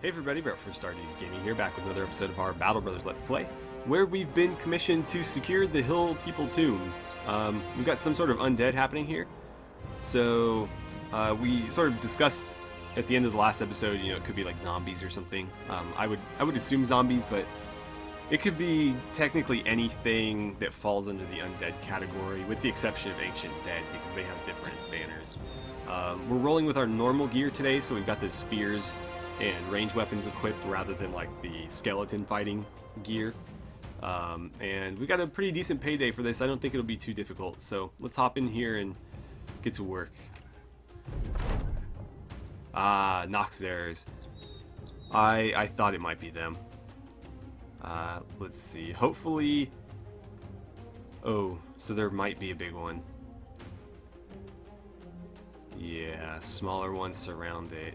Hey everybody, Brett from AstartesGaming here, back with another episode of our Battle Brothers Let's Play, where we've been commissioned to secure the Hill People Tomb. We've got some sort of undead happening here, so we sort of discussed at the end of the last episode, you know, it could be like zombies or something. I would assume zombies, but it could be technically anything that falls under the undead category, with the exception of Ancient Dead, because they have different banners. We're rolling with our normal gear today, so we've got the spears and range weapons equipped rather than like the skeleton fighting gear. And we got a pretty decent payday for this. I don't think it'll be too difficult, so let's hop in here and get to work. Ah, Noxers. I thought it might be them. Let's see. Hopefully... Oh, so there might be a big one. Yeah, smaller ones surround it.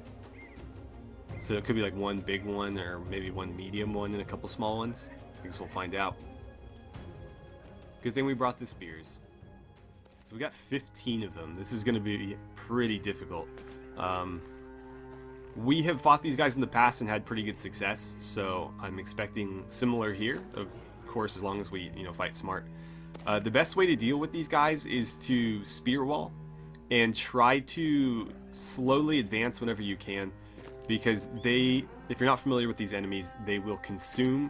So it could be like one big one, or maybe one medium one and a couple small ones. I guess we'll find out. Good thing we brought the spears. So we got 15 of them. This is going to be pretty difficult. We have fought these guys in the past and had pretty good success, so I'm expecting similar here, of course, as long as we, fight smart. The best way to deal with these guys is to spear wall and try to slowly advance whenever you can, because if you're not familiar with these enemies, they will consume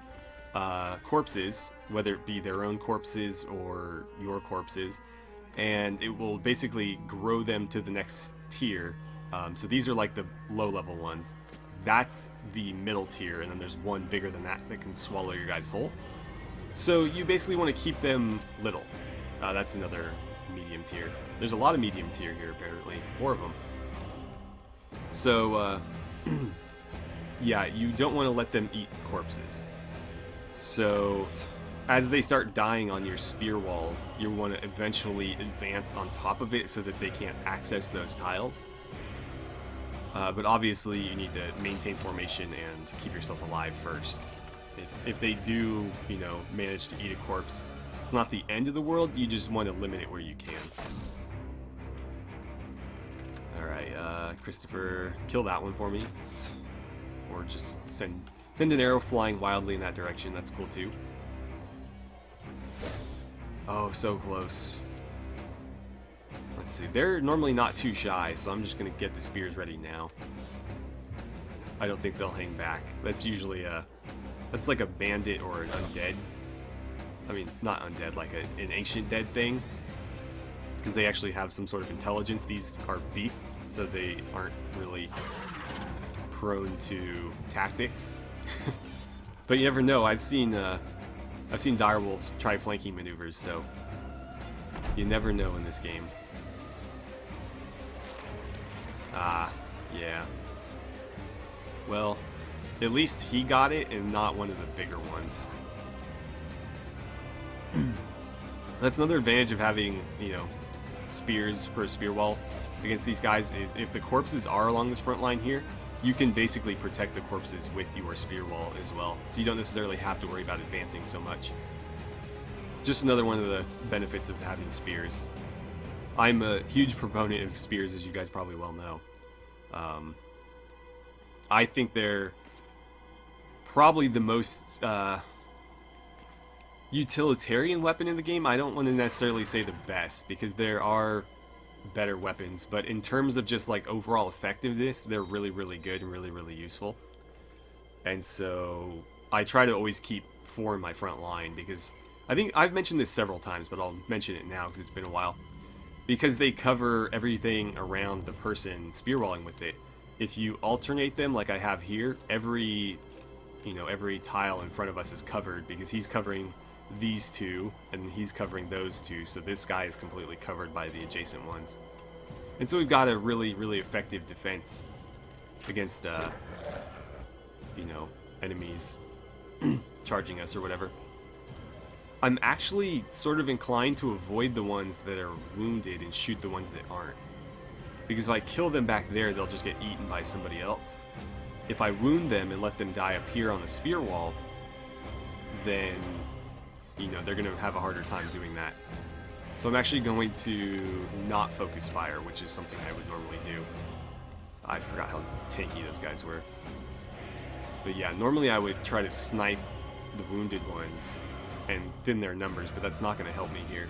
corpses, whether it be their own corpses or your corpses, and it will basically grow them to the next tier. So these are like the low-level ones. That's the middle tier, and then there's one bigger than that that can swallow your guys whole. So you basically want to keep them little. That's another medium tier. There's a lot of medium tier here, apparently. 4 of them. So, yeah, you don't want to let them eat corpses. So, as they start dying on your spear wall, you want to eventually advance on top of it so that they can't access those tiles. But obviously, you need to maintain formation and keep yourself alive first. If they do, manage to eat a corpse, it's not the end of the world. You just want to limit it where you can. Alright, Christopher, kill that one for me. Or just send an arrow flying wildly in that direction. That's cool too. Oh, so close. Let's see. They're normally not too shy, so I'm just going to get the spears ready now. I don't think they'll hang back. That's usually that's like a bandit or an undead. I mean, not undead, like an ancient dead thing. Because they actually have some sort of intelligence. These are beasts, so they aren't really prone to tactics. But you never know. I've seen direwolves try flanking maneuvers, so you never know in this game. Ah, yeah. Well, at least he got it and not one of the bigger ones. That's another advantage of having, spears for a spear wall against these guys, is if the corpses are along this front line here, you can basically protect the corpses with your spear wall as well. So you don't necessarily have to worry about advancing so much. Just another one of the benefits of having spears. I'm a huge proponent of spears, as you guys probably well know. I think they're probably the most utilitarian weapon in the game. I don't want to necessarily say the best, because there are better weapons, but in terms of just like overall effectiveness, they're really, really good and really, really useful. And so I try to always keep 4 in my front line, because I think I've mentioned this several times, but I'll mention it now because it's been a while. Because they cover everything around the person spearwalling with it. If you alternate them like I have here, every tile in front of us is covered, because he's covering these 2 and he's covering those 2, so this guy is completely covered by the adjacent ones. And so we've got a really, really effective defense against enemies charging us or whatever. I'm actually sort of inclined to avoid the ones that are wounded and shoot the ones that aren't, because if I kill them back there, they'll just get eaten by somebody else. If I wound them and let them die up here on the spear wall, then they're going to have a harder time doing that. So I'm actually going to not focus fire, which is something I would normally do. I forgot how tanky those guys were. But yeah, normally I would try to snipe the wounded ones and thin their numbers, but that's not going to help me here.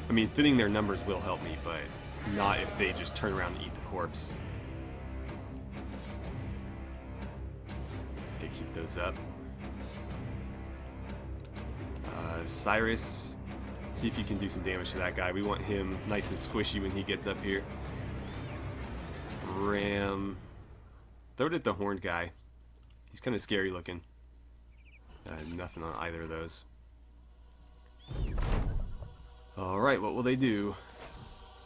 I mean, thinning their numbers will help me, but not if they just turn around and eat the corpse. Okay, keep those up. Cyrus, see if you can do some damage to that guy. We want him nice and squishy when he gets up here. Ram. Throw it at the horned guy. He's kind of scary looking. Nothing on either of those. Alright, what will they do?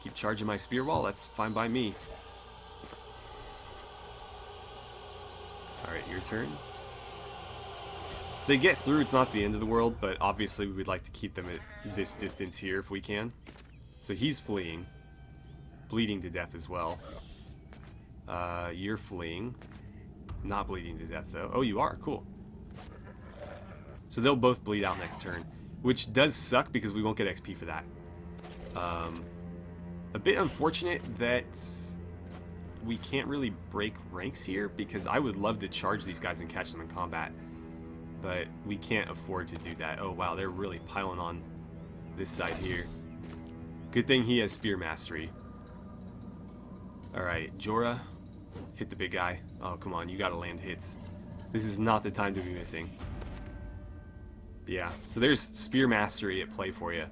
Keep charging my spear wall? That's fine by me. Alright, your turn. If they get through, it's not the end of the world, but obviously we would like to keep them at this distance here if we can. So he's fleeing. Bleeding to death as well. You're fleeing. Not bleeding to death though. Oh, you are? Cool. So they'll both bleed out next turn, which does suck because we won't get XP for that. A bit unfortunate that we can't really break ranks here, because I would love to charge these guys and catch them in combat, but we can't afford to do that. Oh wow, they're really piling on this side here. Good thing he has spear mastery. Alright, Jorah, hit the big guy. Oh come on, you gotta land hits. This is not the time to be missing. But yeah, so there's spear mastery at play for you.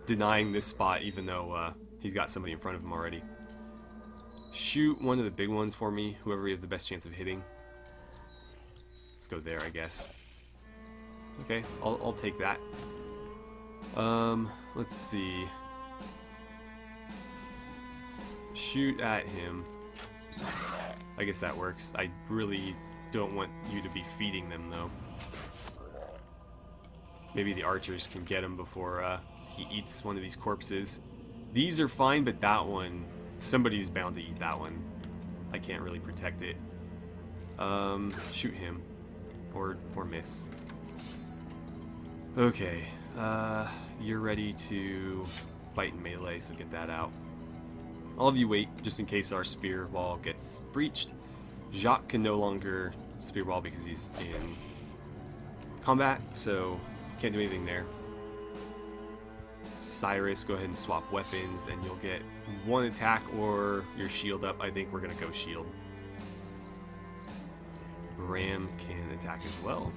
Denying this spot even though he's got somebody in front of him already. Shoot one of the big ones for me, whoever we have the best chance of hitting. Let's go there, I guess. Okay, I'll take that. Let's see. Shoot at him. I guess that works. I really don't want you to be feeding them though. Maybe the archers can get him before he eats one of these corpses. These are fine, but that one, somebody's bound to eat that one. I can't really protect it. Shoot him. Or miss. Okay. You're ready to fight in melee, so get that out. All of you wait, just in case our spear wall gets breached. Jacques can no longer spear wall because he's in combat, so can't do anything there. Cyrus, go ahead and swap weapons and you'll get one attack or your shield up. I think we're gonna go shield. Ram can attack as well.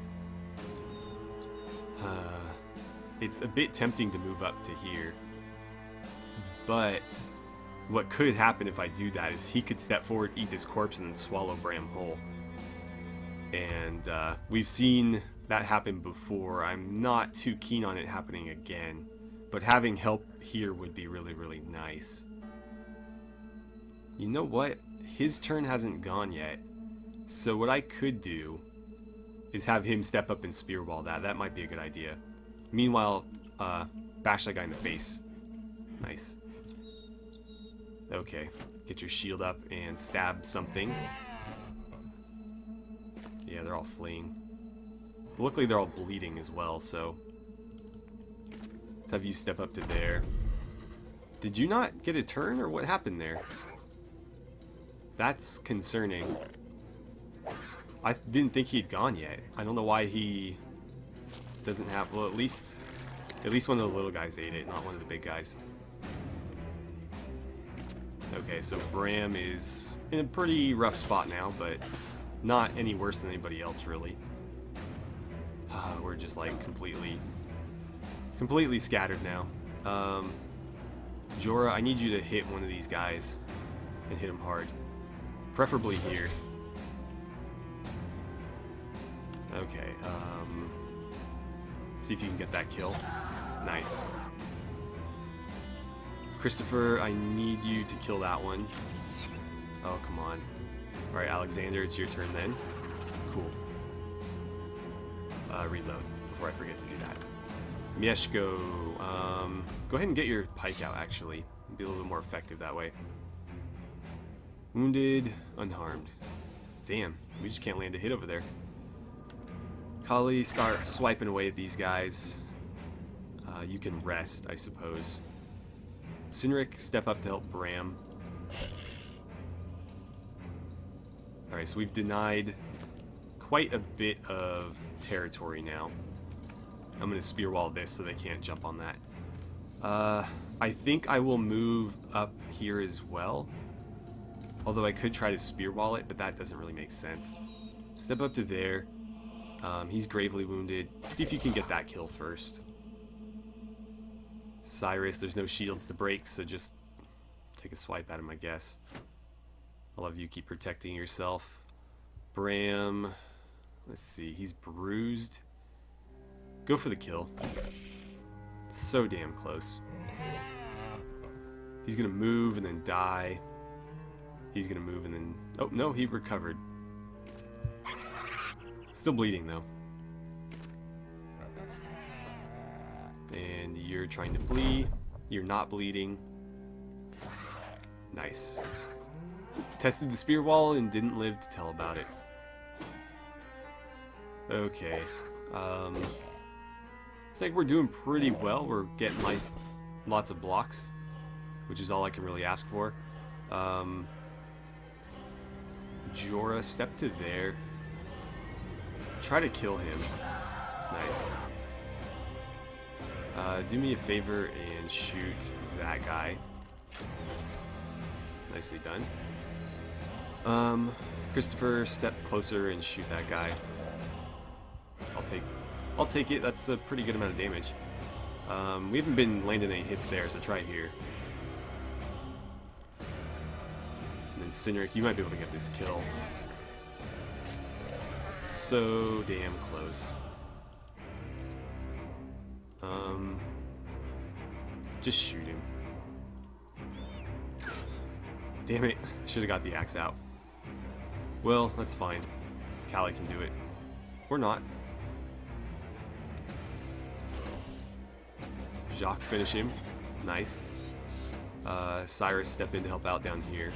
It's a bit tempting to move up to here, but what could happen if I do that is he could step forward, eat this corpse, and then swallow Bram whole. And we've seen that happen before. I'm not too keen on it happening again, but having help here would be really, really nice. You know what? His turn hasn't gone yet, so what I could do is have him step up and spear wall that. That might be a good idea. Meanwhile, bash that guy in the face. Nice. Okay, get your shield up and stab something. Yeah, they're all fleeing. Luckily, they're all bleeding as well, so let's have you step up to there. Did you not get a turn, or what happened there? That's concerning. I didn't think he'd gone yet. I don't know why he doesn't have. Well, at least one of the little guys ate it, not one of the big guys. Okay, so Bram is in a pretty rough spot now, but not any worse than anybody else, really. We're just like completely scattered now. Jorah, I need you to hit one of these guys and hit him hard, preferably here. Okay, see if you can get that kill. Nice. Christopher, I need you to kill that one. Oh, come on. Alright, Alexander, it's your turn then. Cool. Reload before I forget to do that. Mieszko, go ahead and get your pike out, actually. Be a little bit more effective that way. Wounded, unharmed. Damn, we just can't land a hit over there. Kali, start swiping away at these guys. You can rest, I suppose. Sinric, step up to help Bram. Alright, so we've denied quite a bit of territory now. I'm going to spear wall this so they can't jump on that. I think I will move up here as well. Although I could try to spear wall it, but that doesn't really make sense. Step up to there. He's gravely wounded. See if you can get that kill first. Cyrus, there's no shields to break, so just take a swipe at him, I guess. All of you keep protecting yourself. Bram, let's see, he's bruised. Go for the kill. So damn close. He's gonna move and then die. He's gonna move and then... Oh, no, he recovered. Still bleeding, though. And you're trying to flee. You're not bleeding. Nice. Tested the spear wall and didn't live to tell about it. Okay. Looks like we're doing pretty well. We're getting like lots of blocks, which is all I can really ask for. Jorah, step to there. Try to kill him. Nice. Do me a favor and shoot that guy. Nicely done. Christopher, step closer and shoot that guy. I'll take it. That's a pretty good amount of damage. We haven't been landing any hits there, so try here. And then Cynric, you might be able to get this kill. So damn close. Just shoot him. Damn it, should have got the axe out. Well, that's fine. Callie can do it. Or not. Jacques, finish him. Nice. Cyrus, step in to help out down here.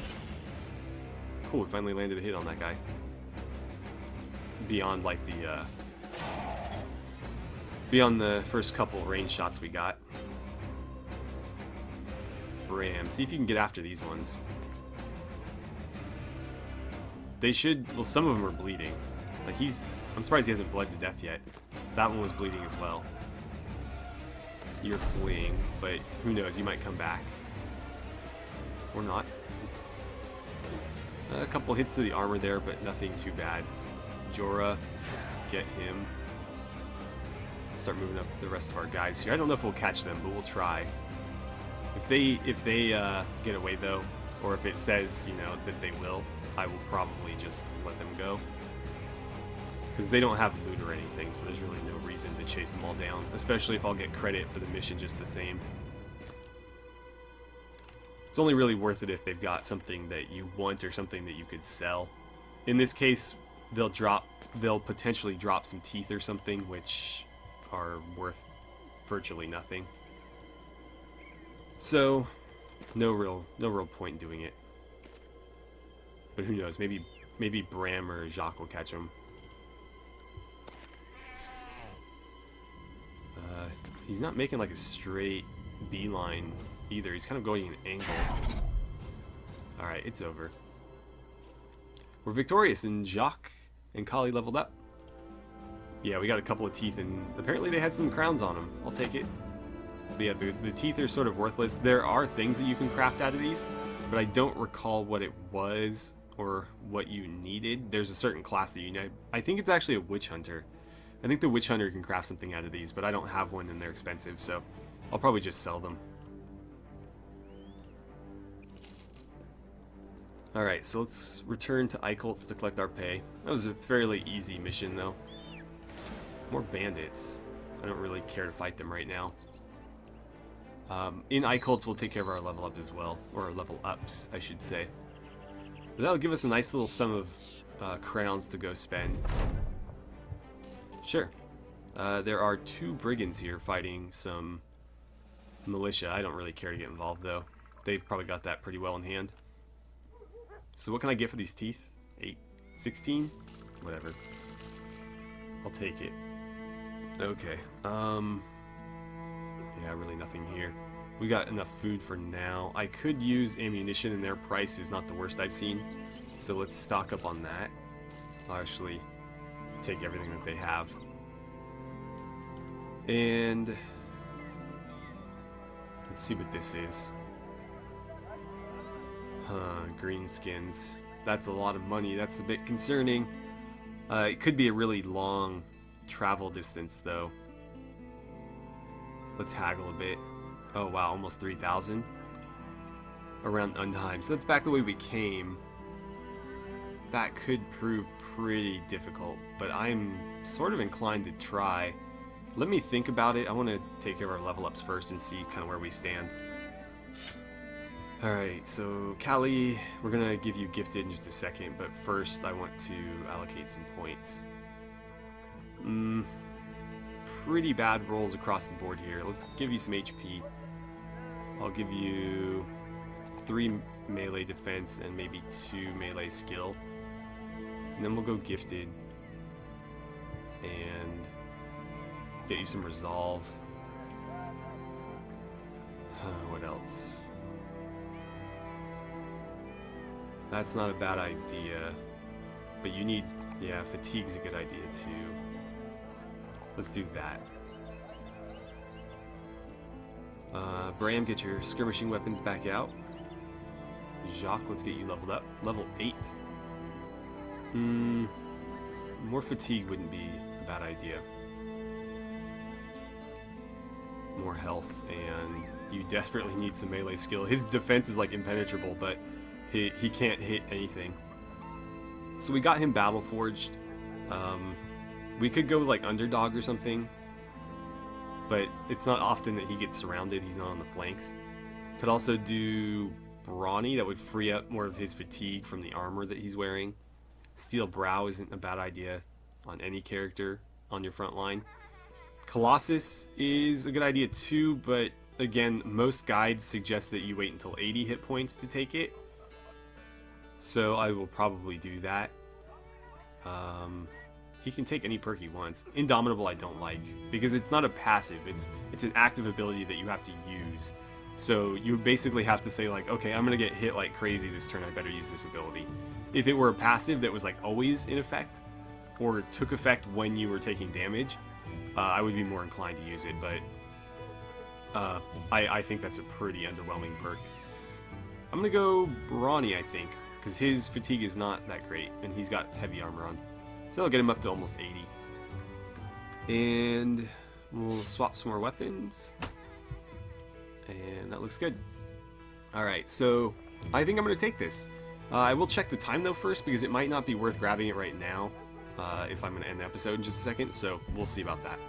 Cool, we finally landed a hit on that guy. Beyond like the beyond the first couple range shots we got. Bram, see if you can get after these ones. They should, well, some of them are bleeding. Like I'm surprised he hasn't bled to death yet. That one was bleeding as well. You're fleeing, but who knows, you might come back. Or not. A couple hits to the armor there, but nothing too bad. Jorah, get him. Start moving up the rest of our guys here. I don't know if we'll catch them, but we'll try. If they get away though, or if it says, you know, that they will, I will probably just let them go. Because they don't have loot or anything, so there's really no reason to chase them all down. Especially if I'll get credit for the mission just the same. It's only really worth it if they've got something that you want or something that you could sell. In this case, they'll potentially drop some teeth or something, which are worth virtually nothing. So, no real point in doing it. But who knows? Maybe Bram or Jacques will catch them. He's not making like a straight beeline either. He's kind of going an angle. Alright, it's over. We're victorious, and Jacques and Kali leveled up. Yeah, we got a couple of teeth, and apparently they had some crowns on them. I'll take it. But yeah, the teeth are sort of worthless. There are things that you can craft out of these, but I don't recall what it was or what you needed. There's a certain class that you need. I think it's actually a witch hunter. I think the witch hunter can craft something out of these, but I don't have one and they're expensive, so I'll probably just sell them. Alright, so let's return to Eichholz to collect our pay. That was a fairly easy mission, though. More bandits. I don't really care to fight them right now. In Eichholz, we'll take care of our level up as well. Or level ups, I should say. But that'll give us a nice little sum of crowns to go spend. Sure. There are 2 brigands here fighting some militia. I don't really care to get involved, though. They've probably got that pretty well in hand. So what can I get for these teeth? 8? 16? Whatever. I'll take it. Okay. Yeah, really nothing here. We got enough food for now. I could use ammunition, and their price is not the worst I've seen. So let's stock up on that. I'll actually take everything that they have. And let's see what this is. Greenskins. That's a lot of money. That's a bit concerning. It could be a really long travel distance, though. Let's haggle a bit. Oh wow, almost 3,000 around Undheim. So that's back the way we came. That could prove pretty difficult, but I'm sort of inclined to try. Let me think about it. I want to take care of our level ups first and see kind of where we stand. Alright, so Callie, we're going to give you gifted in just a second, but first I want to allocate some points. Pretty bad rolls across the board here. Let's give you some HP. I'll give you 3 melee defense and maybe 2 melee skill. And then we'll go gifted and get you some resolve. What else? That's not a bad idea, but you need, yeah, fatigue's a good idea too. Let's do that. Bram, get your skirmishing weapons back out. Jacques, let's get you leveled up. Level 8. More fatigue wouldn't be a bad idea. More health, and you desperately need some melee skill. His defense is like impenetrable, but he can't hit anything. So we got him battle forged. We could go like underdog or something, but it's not often that he gets surrounded. He's not on the flanks. Could also do brawny. That would free up more of his fatigue from the armor that he's wearing. Steel brow isn't a bad idea on any character on your front line. Colossus is a good idea too, but again, most guides suggest that you wait until 80 hit points to take it. So I will probably do that. He can take any perk he wants. Indomitable I don't like, because it's not a passive, it's an active ability that you have to use. So you basically have to say like, okay, I'm gonna get hit like crazy this turn, I better use this ability. If it were a passive that was like always in effect, or took effect when you were taking damage, I would be more inclined to use it, but I think that's a pretty underwhelming perk. I'm gonna go Brawny, I think, because his fatigue is not that great, and he's got heavy armor on. So I'll get him up to almost 80. And we'll swap some more weapons. And that looks good. Alright, so I think I'm going to take this. I will check the time though first, because it might not be worth grabbing it right now if I'm going to end the episode in just a second, so we'll see about that.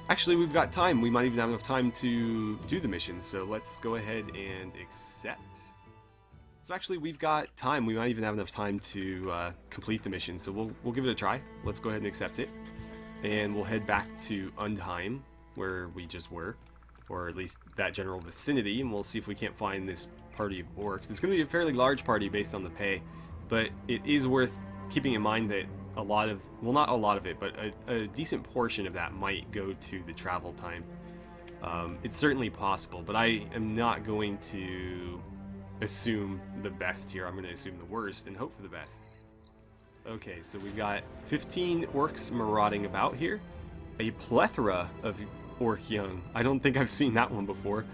Actually, we've got time. We might even have enough time to do the mission, so let's go ahead and accept. So actually, we've got time. We might even have enough time to complete the mission, so we'll give it a try. Let's go ahead and accept it. And we'll head back to Undheim, where we just were, or at least that general vicinity, and we'll see if we can't find this party of orcs. It's going to be a fairly large party based on the pay, but it is worth keeping in mind that a lot of, well, not a lot of it, but a decent portion of that might go to the travel time. It's certainly possible, but I am not going to assume the best here. I'm going to assume the worst and hope for the best. Okay, so we've got 15 orcs marauding about here. A plethora of orc young. I don't think I've seen that one before.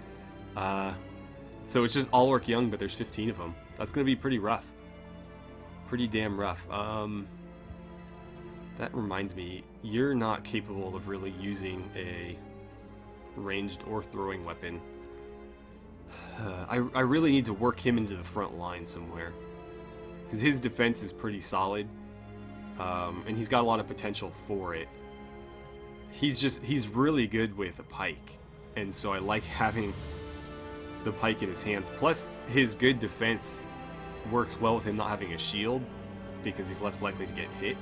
So it's just all orc young, but there's 15 of them. That's going to be pretty rough. Pretty damn rough. That reminds me, you're not capable of really using a ranged or throwing weapon. I really need to work him into the front line somewhere, because his defense is pretty solid, and he's got a lot of potential for it. He's really good with a pike, and so I like having the pike in his hands. Plus, his good defense works well with him not having a shield, because he's less likely to get hit.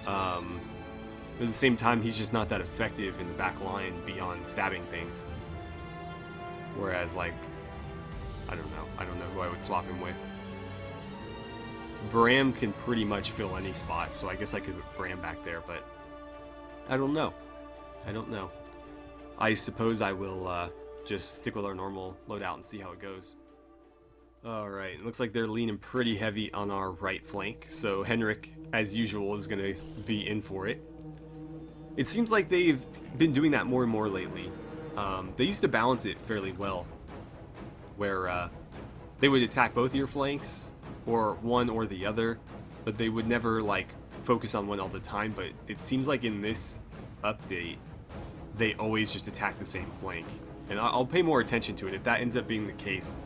At the same time, he's just not that effective in the back line beyond stabbing things. Whereas, like, I don't know who I would swap him with. Bram can pretty much fill any spot, so I guess I could put Bram back there, but I don't know. I suppose I will just stick with our normal loadout and see how it goes. Alright, it looks like they're leaning pretty heavy on our right flank, so Henrik, as usual, is going to be in for it. It seems like they've been doing that more and more lately. They used to balance it fairly well, where they would attack both your flanks, or one or the other, but they would never, like, focus on one all the time. But it seems like in this update, they always just attack the same flank. And I'll pay more attention to it. If that ends up being the case,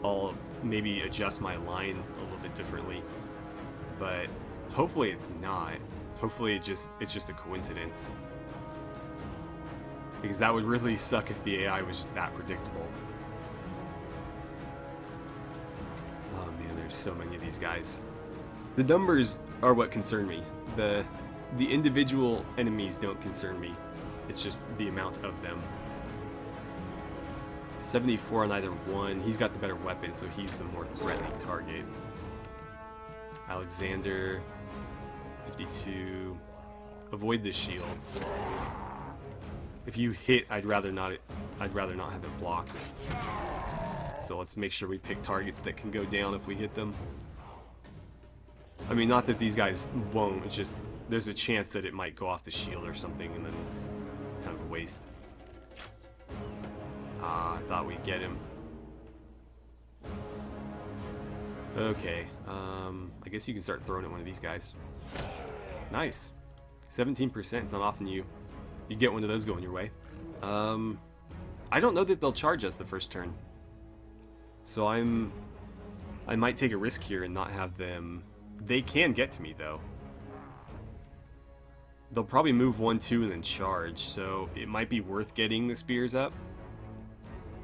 I'll maybe adjust my line a little bit differently. But hopefully it's not. Hopefully it's just a coincidence. Because that would really suck if the AI was just that predictable. Oh man, there's so many of these guys. The numbers are what concern me. The individual enemies don't concern me. It's just the amount of them. 74 on either one. He's got the better weapon, so he's the more threatening target. Alexander, 52. Avoid the shields. If you hit, I'd rather not have it blocked. So let's make sure we pick targets that can go down if we hit them. I mean, not that these guys won't, it's just there's a chance that it might go off the shield or something, and then kind of a waste. Ah, I thought we'd get him. Okay, I guess you can start throwing at one of these guys. Nice. 17%, it's not often you get one of those going your way. I don't know that they'll charge us the first turn. So I might take a risk here and not have them. They can get to me though. They'll probably move 1-2 and then charge, so it might be worth getting the spears up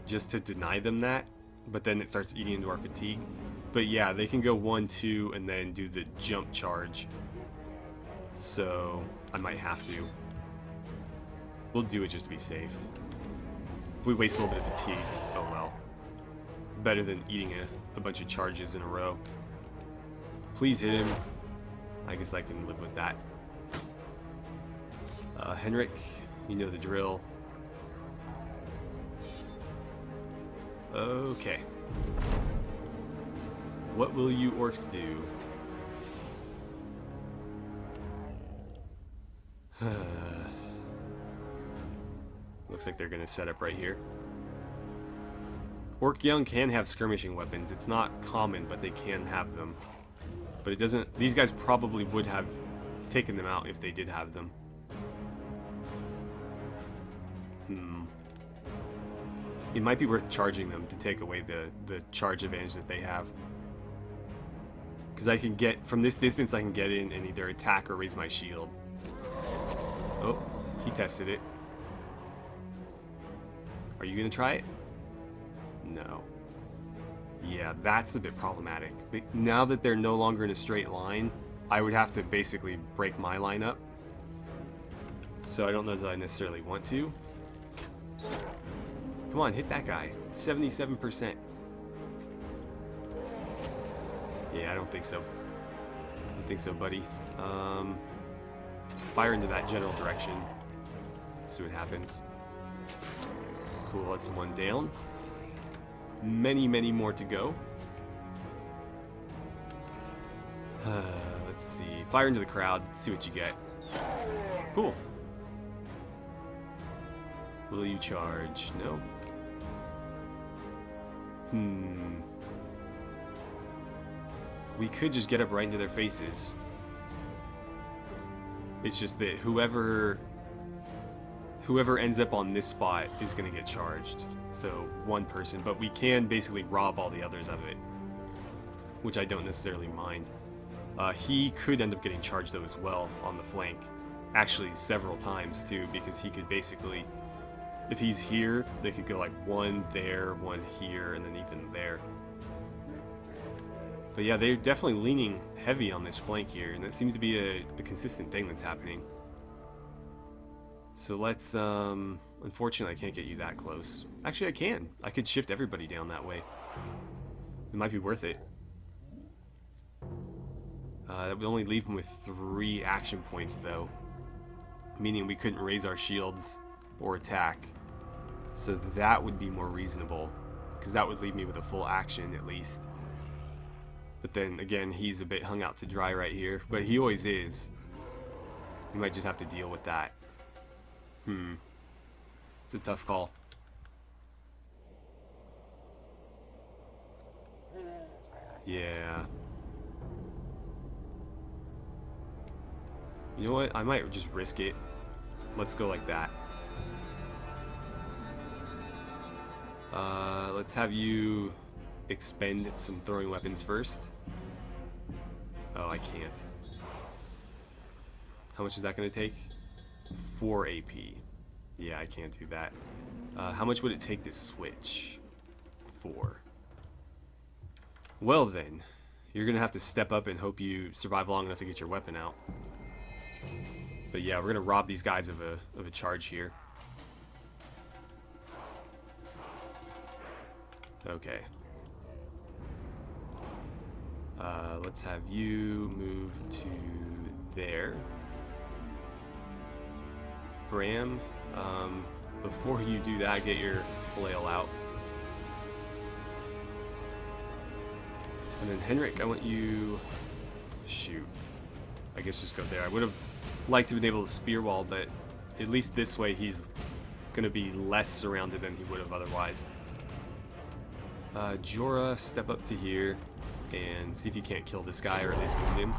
just to deny them that, but then it starts eating into our fatigue. But yeah, they can go 1-2 and then do the jump charge. So I might have to. We'll do it just to be safe. If we waste a little bit of fatigue, oh well. Better than eating a bunch of charges in a row. Please hit him. I guess I can live with that. Henrik, you know the drill. Okay. What will you orcs do? Looks like they're gonna set up right here. Orc Young can have skirmishing weapons. It's not common, but they can have them. But it doesn't. These guys probably would have taken them out if they did have them. It might be worth charging them to take away the charge advantage that they have. Because I can get, from this distance, I can get in and either attack or raise my shield. Oh, he tested it. Are you going to try it? No. Yeah, that's a bit problematic. But now that they're no longer in a straight line, I would have to basically break my line up. So I don't know that I necessarily want to. Come on, hit that guy. 77%. Yeah, I don't think so. I don't think so, buddy. Fire into that general direction. See what happens. Cool, that's one down. Many, many more to go. Let's see. Fire into the crowd. See what you get. Cool. Will you charge? No. We could just get up right into their faces. It's just that whoever ends up on this spot is going to get charged. So one person, but we can basically rob all the others of it, which I don't necessarily mind. He could end up getting charged though as well on the flank. Actually several times too, because he could basically, if he's here, they could go like one there, one here, and then even there. But yeah, they're definitely leaning heavy on this flank here, and that seems to be a consistent thing that's happening. So let's, unfortunately I can't get you that close. Actually I can. I could shift everybody down that way. It might be worth it. That would only leave them with 3 action points though. Meaning we couldn't raise our shields or attack. So that would be more reasonable, because that would leave me with a full action at least. But then again, he's a bit hung out to dry right here, but he always is. We might just have to deal with that. It's a tough call. Yeah. You know what? I might just risk it. Let's go like that. Let's have you expend some throwing weapons first. Oh, I can't. How much is that going to take? 4 AP. Yeah, I can't do that. How much would it take to switch? 4. Well then, you're going to have to step up and hope you survive long enough to get your weapon out. But yeah, we're going to rob these guys of a charge here. Okay. Let's have you move to there. Bram, before you do that, get your flail out. And then Henrik, I want you... Shoot. I guess just go there. I would have liked to have been able to spear wall, but at least this way he's going to be less surrounded than he would have otherwise. Jorah, step up to here and see if you can't kill this guy or at least wound him.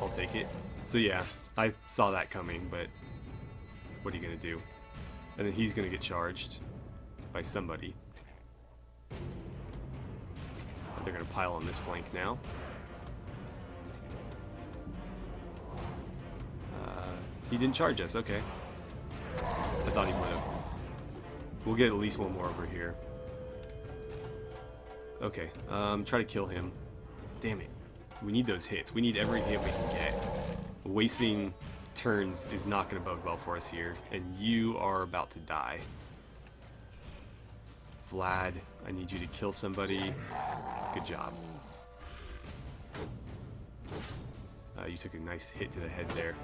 I'll take it. So yeah, I saw that coming, but what are you going to do? And then he's going to get charged by somebody. They're going to pile on this flank now. He didn't charge us, okay. I thought he would have. We'll get at least one more over here. Okay, try to kill him. Damn it. We need those hits. We need every hit we can get. Wasting turns is not going to bode well for us here. And you are about to die. Vlad, I need you to kill somebody. Good job. You took a nice hit to the head there.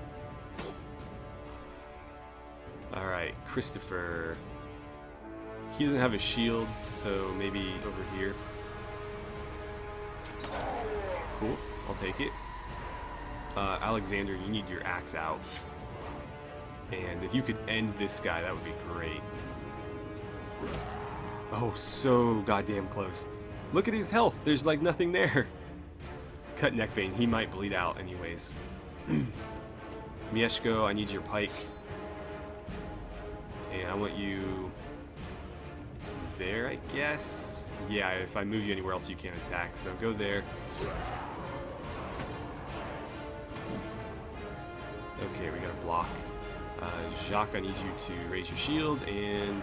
Alright, Christopher. He doesn't have a shield, so maybe over here. Cool, I'll take it. Alexander, you need your axe out. And if you could end this guy, that would be great. Oh, so goddamn close. Look at his health, there's like nothing there. Cut neck vein, he might bleed out anyways. Mieszko, I need your pike. And I want you there, I guess. Yeah, if I move you anywhere else, you can't attack. So go there. Okay, we got a block. Jacques, I need you to raise your shield and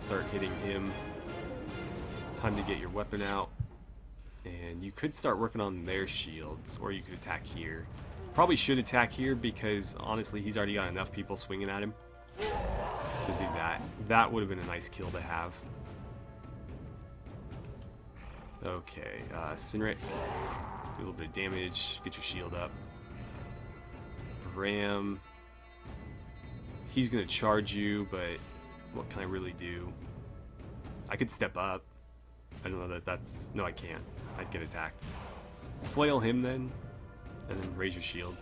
start hitting him. Time to get your weapon out. And you could start working on their shields, or you could attack here. Probably should attack here because, honestly, he's already got enough people swinging at him. So do that. That would have been a nice kill to have. Okay, Sinrik, do a little bit of damage, get your shield up. Bram, he's gonna charge you, but what can I really do? I could step up. I don't know that that's... No, I can't. I'd get attacked. Flail him then, and then raise your shield.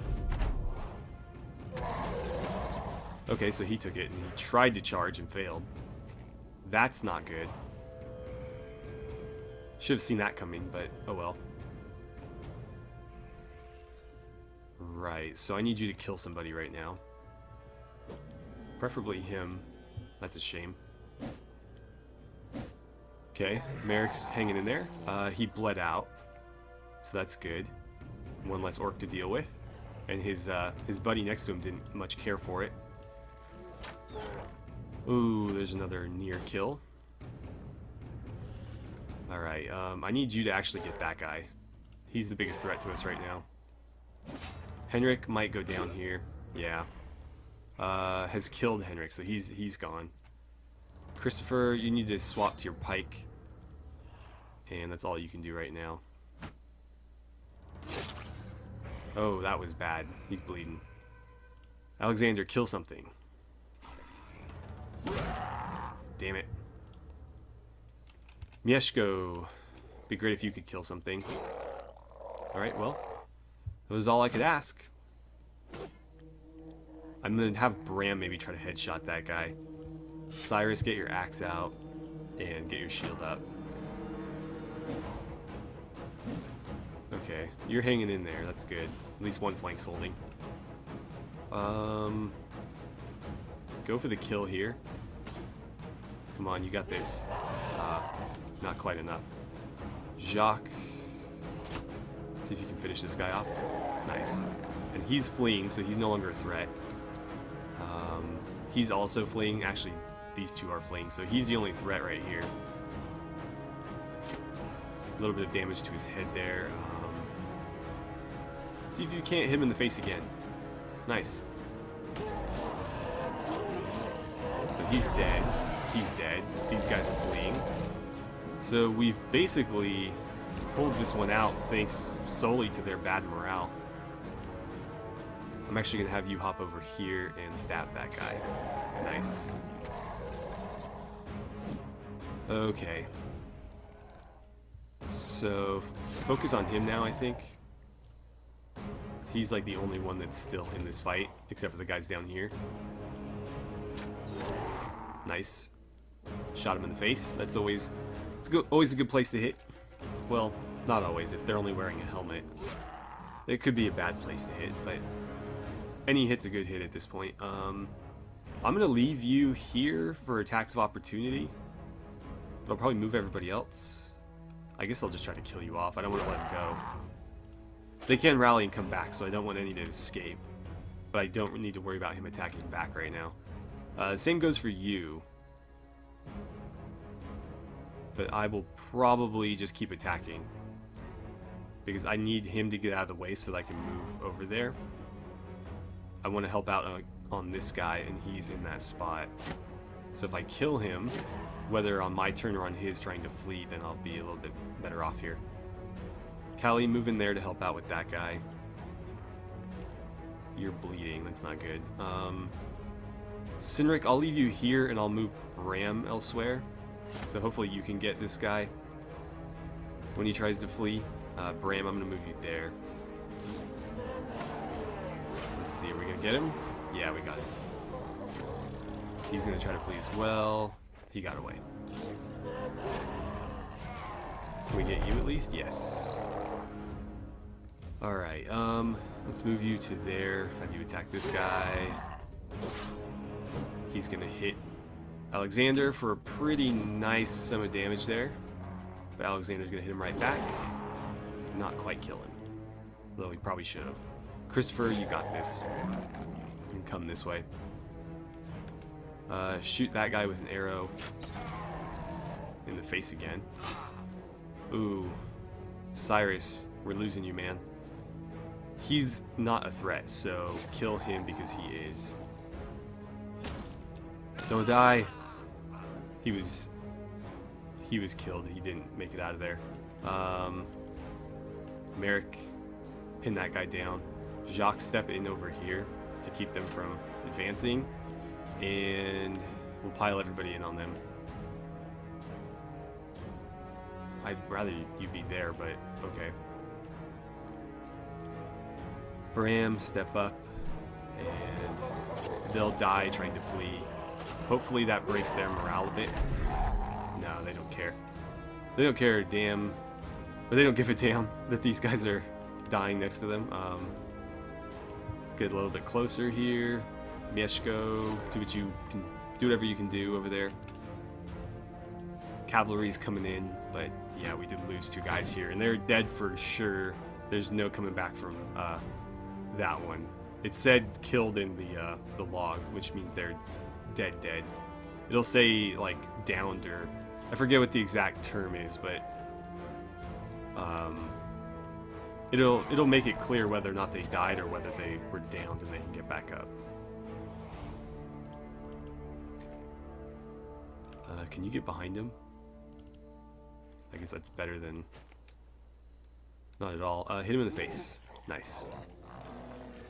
Okay, so he took it, and he tried to charge and failed. That's not good. Should have seen that coming, but oh well. Right, so I need you to kill somebody right now. Preferably him. That's a shame. Okay, Merrick's hanging in there. He bled out, so that's good. One less orc to deal with. And his buddy next to him didn't much care for it. Ooh, there's another near kill. Alright, I need you to actually get that guy. He's the biggest threat to us right now. Henrik might go down here. Yeah. Has killed Henrik, so he's gone. Christopher, you need to swap to your pike. And that's all you can do right now. Oh, that was bad. He's bleeding. Alexander, kill something. damn it. Mieszko. Be great if you could kill something. Alright, well. That was all I could ask. I'm gonna have Bram maybe try to headshot that guy. Cyrus, get your axe out. And get your shield up. Okay, you're hanging in there. That's good. At least one flank's holding. Go for the kill here. Come on, you got this. Not quite enough. Jacques. See if you can finish this guy off. Nice. And he's fleeing, so he's no longer a threat. He's also fleeing. Actually, these two are fleeing, so he's the only threat right here. A little bit of damage to his head there. See if you can't hit him in the face again. Nice. So he's dead. He's dead. These guys are fleeing. So we've basically pulled this one out thanks solely to their bad morale. I'm actually going to have you hop over here and stab that guy. Nice. Okay. So focus on him now, I think. He's like the only one that's still in this fight, except for the guys down here. Nice. Shot him in the face. That's always always a good place to hit. Well, not always. If they're only wearing a helmet, it could be a bad place to hit. But any hit's a good hit at this point. I'm gonna leave you here for attacks of opportunity. But I'll probably move everybody else. I guess I'll just try to kill you off. I don't want to let them go. They can rally and come back, so I don't want any to escape. But I don't need to worry about him attacking back right now. Same goes for you. But I will probably just keep attacking. Because I need him to get out of the way so that I can move over there. I want to help out on this guy, and he's in that spot. So if I kill him, whether on my turn or on his trying to flee, then I'll be a little bit better off here. Callie, move in there to help out with that guy. You're bleeding, that's not good. Sinric, I'll leave you here and I'll move Bram elsewhere. So hopefully you can get this guy when he tries to flee. Bram, I'm going to move you there. Let's see, are we going to get him? Yeah, we got him. He's going to try to flee as well. He got away. Can we get you at least? Yes. Alright, let's move you to there. Have you attack this guy. He's gonna hit Alexander for a pretty nice sum of damage there. But Alexander's gonna hit him right back. Not quite kill him. Though he probably should have. Christopher, you got this. You can come this way. Shoot that guy with an arrow in the face again. Ooh. Cyrus, we're losing you, man. He's not a threat, so kill him because he is. Don't die. He was killed. He didn't make it out of there. Merrick, pin that guy down. Jacques, step in over here to keep them from advancing. And we'll pile everybody in on them. I'd rather you be there, but okay. Bram, step up, and they'll die trying to flee. Hopefully that breaks their morale a bit. No, they don't care. They don't care a damn, or they don't give a damn that these guys are dying next to them. Get a little bit closer here. Mieszko, do whatever you can do over there. Cavalry's coming in, but yeah, we did lose 2 guys here, and they're dead for sure. There's no coming back from that one. It said killed in the log, which means they're dead. It'll say like downed, or I forget what the exact term is, but it'll make it clear whether or not they died or whether they were downed and they can get back up. Can you get behind him? I guess that's better than not at all. Hit him in the face. Nice.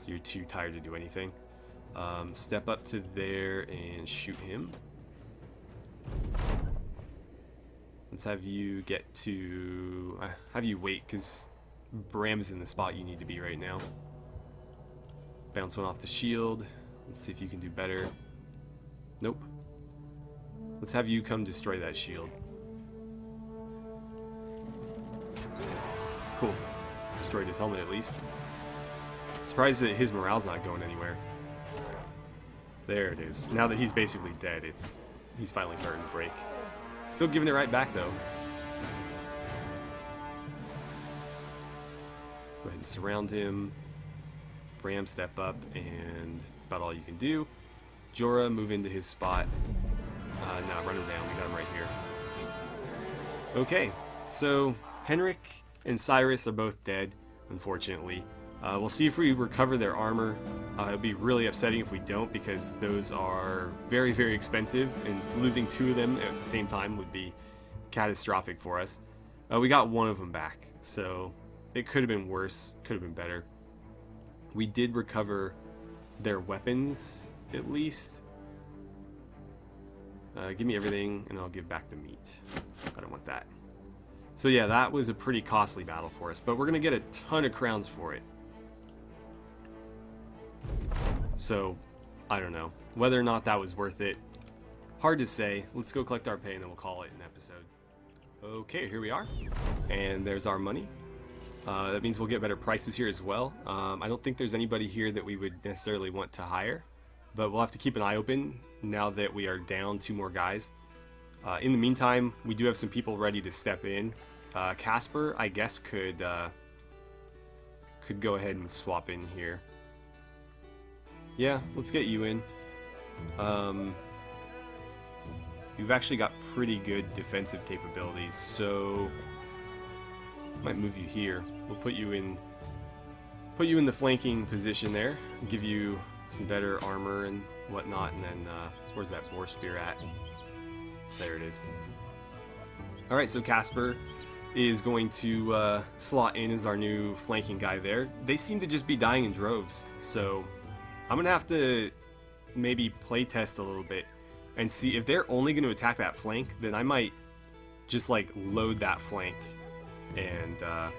So you're too tired to do anything. Step up to there and shoot him. Let's have you get to... have you wait, because Bram's in the spot you need to be right now. Bounce one off the shield. Let's see if you can do better. Nope. Let's have you come destroy that shield. Cool. Destroyed his helmet at least. Surprised that his morale's not going anywhere. There it is. Now that he's basically dead, he's finally starting to break. Still giving it right back though. Go ahead and surround him. Bram, step up, and that's about all you can do. Jorah, move into his spot. Nah, run him down. We got him right here. Okay, so Henrik and Cyrus are both dead, unfortunately. We'll see if we recover their armor. It'll be really upsetting if we don't, because those are very, very expensive, and losing 2 of them at the same time would be catastrophic for us. We got 1 of them back, so it could have been worse, could have been better. We did recover their weapons, at least. Give me everything, and I'll give back the meat. I don't want that. So yeah, that was a pretty costly battle for us, but we're going to get a ton of crowns for it. So, I don't know. Whether or not that was worth it, hard to say. Let's go collect our pay and then we'll call it an episode. Okay, here we are. And there's our money. That means we'll get better prices here as well. I don't think there's anybody here that we would necessarily want to hire, but we'll have to keep an eye open now that we are down 2 more guys. In the meantime, we do have some people ready to step in. Casper, I guess, could go ahead and swap in here. Yeah, let's get you in. You've actually got pretty good defensive capabilities, so might move you here. We'll put you in the flanking position there, give you some better armor and whatnot, and then where's that boar spear at? There it is. All right, so Casper is going to slot in as our new flanking guy there. They seem to just be dying in droves, so I'm gonna have to maybe play test a little bit and see if they're only going to attack that flank. Then I might just like load that flank, and I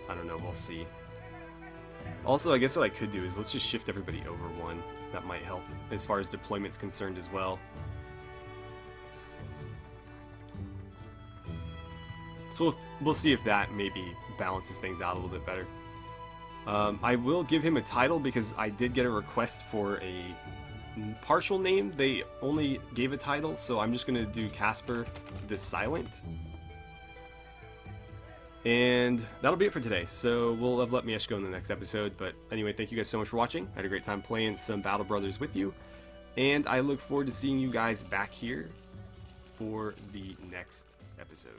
don't know, we'll see. Also, I guess what I could do is let's just shift everybody over 1. That might help as far as deployment's concerned as well. So we'll see if that maybe balances things out a little bit better. I will give him a title because I did get a request for a partial name. They only gave a title, so I'm just going to do Casper the Silent. And that'll be it for today. So we'll level up Mieshko in the next episode. But anyway, thank you guys so much for watching. I had a great time playing some Battle Brothers with you. And I look forward to seeing you guys back here for the next episode.